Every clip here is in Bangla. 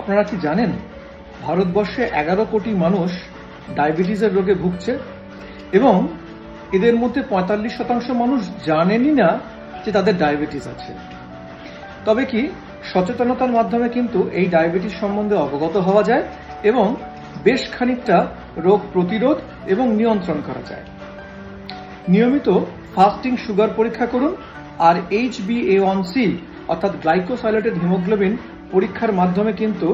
আপনারা কি জানেন ভারতবর্ষে 11 কোটি মানুষ ডায়াবেটিসের রোগে ভুগছে এবং এদের মধ্যে 45% মানুষ জানেনই না যে তাদের ডায়াবেটিস আছে। তবে কি সচেতনতার মাধ্যমে কিন্তু এই ডায়াবেটিস সম্বন্ধে অবগত হওয়া যায় এবং বেশ খানিকটা রোগ প্রতিরোধ এবং নিয়ন্ত্রণ করা যায়। নিয়মিত ফাস্টিং সুগার পরীক্ষা করুন আর HbA1c অর্থাৎ গ্লাইকোসাইলেটেড হিমোগ্লোবিন পরীক্ষার মাধ্যমে কিন্তু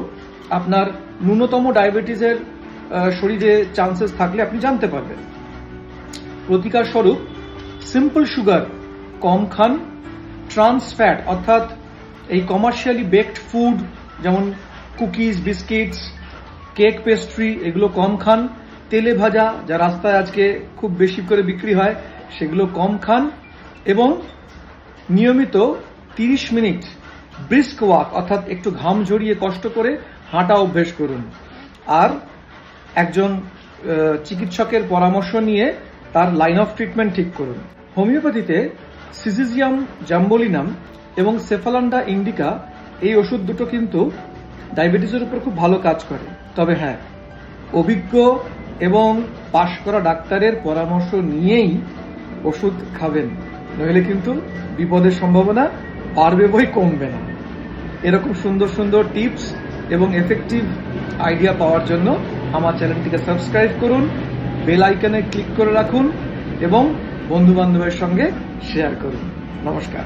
আপনার ন্যূনতম ডায়াবেটিসের শরীরে চান্সেস থাকলে আপনি জানতে পারবেন। প্রতিকার স্বরূপ সিম্পল সুগার কম খান, ট্রান্স ফ্যাট অর্থাৎ এই কমার্শিয়ালি বেকড ফুড যেমন কুকিজ, বিস্কিটস, কেক, পেস্ট্রি এগুলো কম খান, তেলে ভাজা যা রাস্তায় আজকে খুব বেশি করে বিক্রি হয় সেগুলো কম খান এবং নিয়মিত 30 মিনিট ব্রিস্ক ওয়াক অর্থাৎ একটু ঘাম ঝরিয়ে কষ্ট করে হাঁটা অভ্যেস করুন। আর একজন চিকিৎসকের পরামর্শ নিয়ে তার লাইন অফ ট্রিটমেন্ট ঠিক করুন। হোমিওপ্যাথিতে সিজিজিয়াম জাম্বোলিনাম এবং সেফালান্ডা ইন্ডিকা এই ওষুধ দুটো কিন্তু ডায়াবেটিসের উপর খুব ভালো কাজ করে। তবে হ্যাঁ, অভিজ্ঞ এবং পাশ করা ডাক্তারের পরামর্শ নিয়েই ওষুধ খাবেন, নইলে কিন্তু বিপদের সম্ভাবনা বাড়বে বই কমবে না। এরকম সুন্দর সুন্দর টিপস এবং এফেক্টিভ আইডিয়া পাওয়ার জন্য আমার চ্যানেলটিকে সাবস্ক্রাইব করুন, বেল আইকনে ক্লিক করে রাখুন এবং বন্ধু বান্ধবের সঙ্গে শেয়ার করুন। নমস্কার।